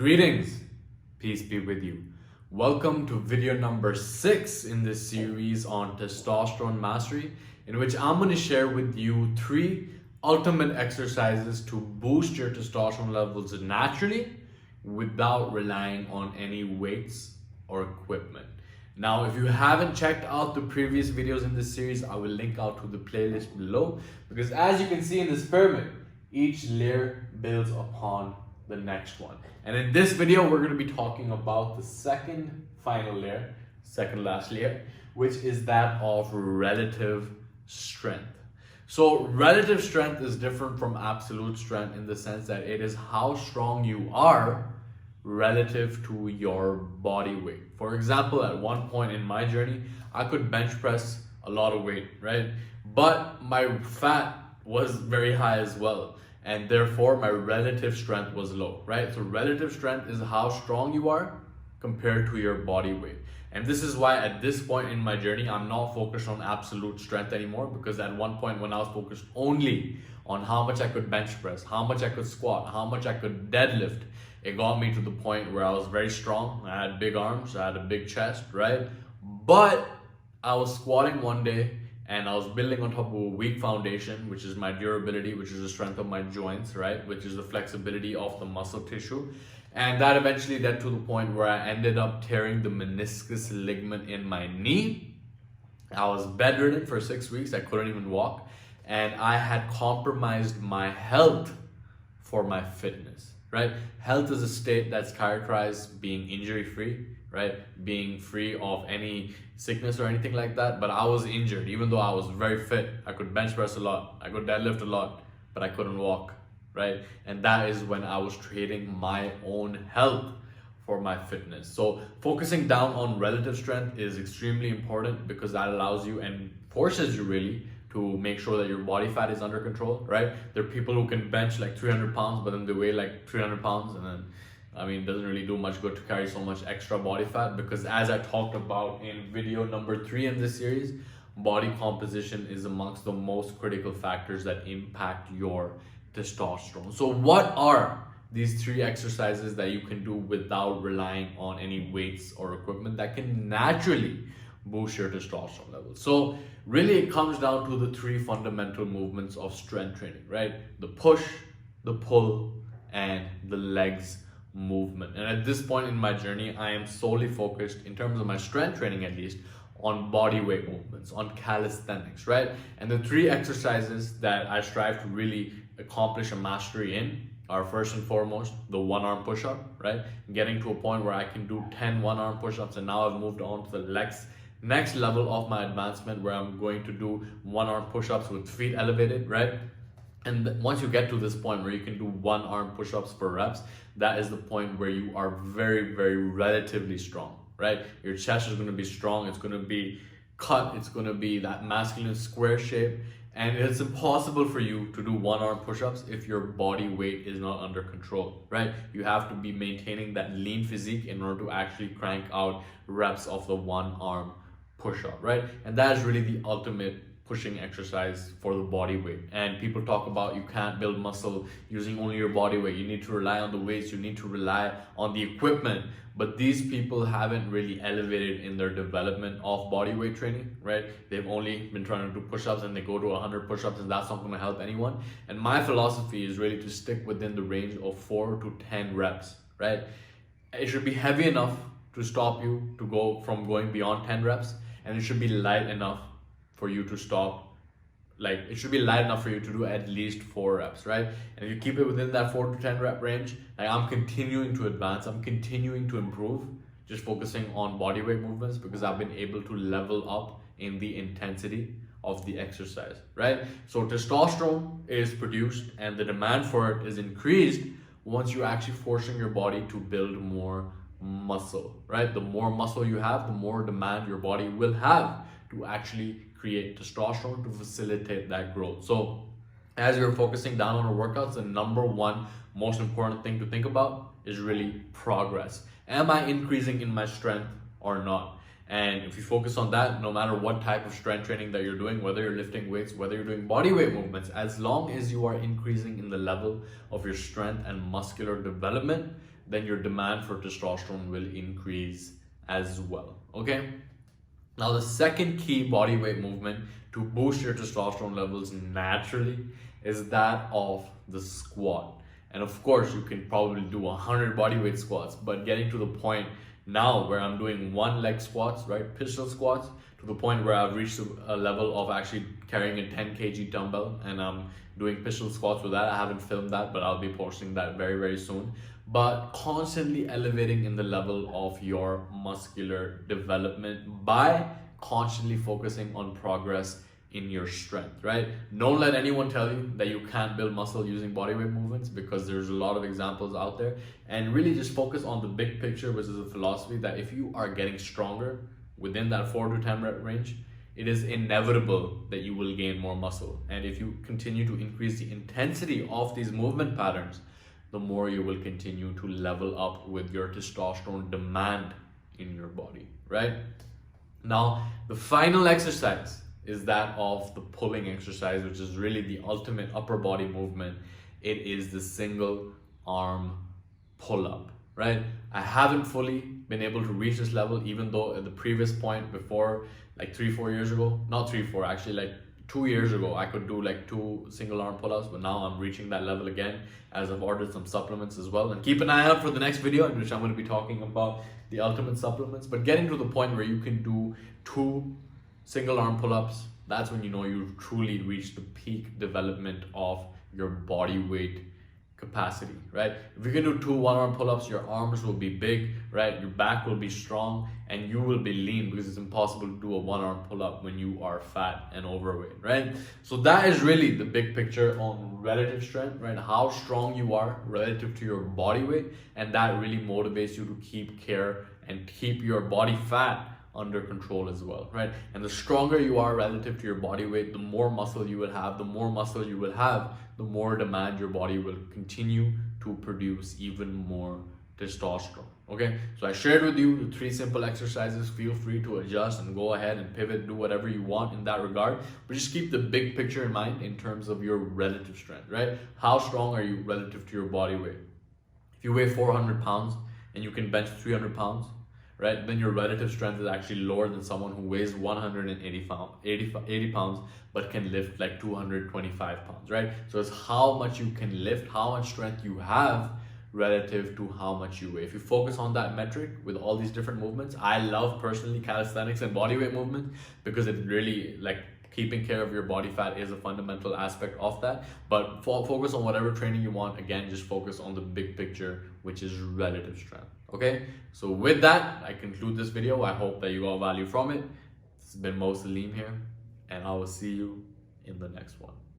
Greetings, peace be with you. Welcome to video number 6 in this series on testosterone mastery, in which I'm going to share with you 3 ultimate exercises to boost your testosterone levels naturally without relying on any weights or equipment. Now, if you haven't checked out the previous videos in this series, I will link out to the playlist below, because as you can see in this pyramid, each layer builds upon the next one. And in this video, we're going to be talking about the second final layer, second last layer, which is that of relative strength. So relative strength is different from absolute strength in the sense that it is how strong you are relative to your body weight. For example, at one point in my journey, I could bench press a lot of weight, right? But my fat was very high as well, and therefore my relative strength was low, right? So relative strength is how strong you are compared to your body weight. And this is why at this point in my journey, I'm not focused on absolute strength anymore, because at one point when I was focused only on how much I could bench press, how much I could squat, how much I could deadlift, it got me to the point where I was very strong. I had big arms, I had a big chest, right? But I was squatting one day and I was building on top of a weak foundation, which is my durability, which is the strength of my joints, right? Which is the flexibility of the muscle tissue. And that eventually led to the point where I ended up tearing the meniscus ligament in my knee. I was bedridden for 6 weeks. I couldn't even walk. And I had compromised my health for my fitness, right? Health is a state that's characterized being injury-free, right? Being free of any sickness or anything like that. But I was injured, even though I was very fit. I could bench press a lot, I could deadlift a lot, but I couldn't walk, right? And that is when I was trading my own health for my fitness. So focusing down on relative strength is extremely important, because that allows you and forces you really to make sure that your body fat is under control, right? There are people who can bench like 300 pounds, but then they weigh like 300 pounds, and then it doesn't really do much good to carry so much extra body fat, because as I talked about in video number 3 in this series, body composition is amongst the most critical factors that impact your testosterone. So what are these 3 exercises that you can do without relying on any weights or equipment that can naturally boost your testosterone levels? So really it comes down to the 3 fundamental movements of strength training, right? The push, the pull, and the legs movement. And at this point in my journey, I am solely focused, in terms of my strength training at least, on body weight movements, on calisthenics, right? And the 3 exercises that I strive to really accomplish a mastery in are, first and foremost, the 1-arm push-up, right? Getting to a point where I can do 10 1-arm push-ups, and now I've moved on to the next level of my advancement, where I'm going to do 1-arm push-ups with feet elevated, right? And once you get to this point where you can do 1-arm push-ups per reps, that is the point where you are very, very relatively strong, right? Your chest is going to be strong, it's going to be cut, it's going to be that masculine square shape, and it's impossible for you to do 1-arm push-ups if your body weight is not under control, right? You have to be maintaining that lean physique in order to actually crank out reps of the 1-arm push-up, right? And that is really the ultimate pushing exercise for the body weight. And people talk about you can't build muscle using only your body weight, you need to rely on the weights, you need to rely on the equipment. But these people haven't really elevated in their development of body weight training, right? They've only been trying to do push-ups, and they go to 100 push-ups, and that's not going to help anyone. And my philosophy is really to stick within the range of 4 to 10 reps, right? It should be heavy enough to stop you to go from going beyond 10 reps, and it should be light enough for you to stop. Like, it should be light enough for you to do at least 4 reps, right? And if you keep it within that 4 to 10 rep range, like, I'm continuing to advance, I'm continuing to improve, just focusing on body weight movements, because I've been able to level up in the intensity of the exercise, right? So testosterone is produced and the demand for it is increased once you're actually forcing your body to build more muscle, right? The more muscle you have, the more demand your body will have to actually create testosterone to facilitate that growth. So as you're focusing down on your workouts, the number 1 most important thing to think about is really progress. Am I increasing in my strength or not? And if you focus on that, no matter what type of strength training that you're doing, whether you're lifting weights, whether you're doing body weight movements, as long as you are increasing in the level of your strength and muscular development, then your demand for testosterone will increase as well. Okay. Now, the second key body weight movement to boost your testosterone levels naturally is that of the squat. And of course, you can probably do 100 body weight squats, but getting to the point now where I'm doing one leg squats, right, pistol squats, to the point where I've reached a level of actually carrying a 10 kg dumbbell, and I'm doing pistol squats with that. I haven't filmed that, but I'll be posting that very, very soon. But constantly elevating in the level of your muscular development by constantly focusing on progress in your strength, right? Don't let anyone tell you that you can't build muscle using bodyweight movements, because there's a lot of examples out there. And really just focus on the big picture, which is a philosophy that if you are getting stronger within that 4 to 10 rep range, it is inevitable that you will gain more muscle. And if you continue to increase the intensity of these movement patterns, the more you will continue to level up with your testosterone demand in your body, right? Now, the final exercise is that of the pulling exercise, which is really the ultimate upper body movement. It is the single arm pull-up, right? I haven't fully been able to reach this level, even though at the previous point before, like 3-4 years ago, not 3-4, actually like 2 years ago, I could do like 2 single arm pull-ups, but now I'm reaching that level again as I've ordered some supplements as well. And keep an eye out for the next video in which I'm going to be talking about the ultimate supplements. But getting to the point where you can do 2 single arm pull-ups, that's when you know you've truly reached the peak development of your body weight capacity, right? If you can do 2 one-arm pull-ups, your arms will be big, right? Your back will be strong, and you will be lean, because it's impossible to do a one-arm pull-up when you are fat and overweight, right? So that is really the big picture on relative strength, right? How strong you are relative to your body weight, and that really motivates you to keep care and keep your body fat under control as well, right? And the stronger you are relative to your body weight, the more muscle you will have. The more muscle you will have, the more demand your body will continue to produce even more testosterone. Okay, so I shared with you the 3 simple exercises. Feel free to adjust and go ahead and pivot, do whatever you want in that regard, but just keep the big picture in mind in terms of your relative strength, right? How strong are you relative to your body weight? If you weigh 400 pounds and you can bench 300 pounds, right, then your relative strength is actually lower than someone who weighs 80 pounds but can lift like 225 pounds, right? So it's how much you can lift, how much strength you have relative to how much you weigh. If you focus on that metric with all these different movements, I love personally calisthenics and bodyweight movement, because it really, like, keeping care of your body fat is a fundamental aspect of that. But focus on whatever training you want. Again, just focus on the big picture, which is relative strength. Okay, so with that, I conclude this video. I hope that you got value from it. This has been Mo Salim here, and I will see you in the next one.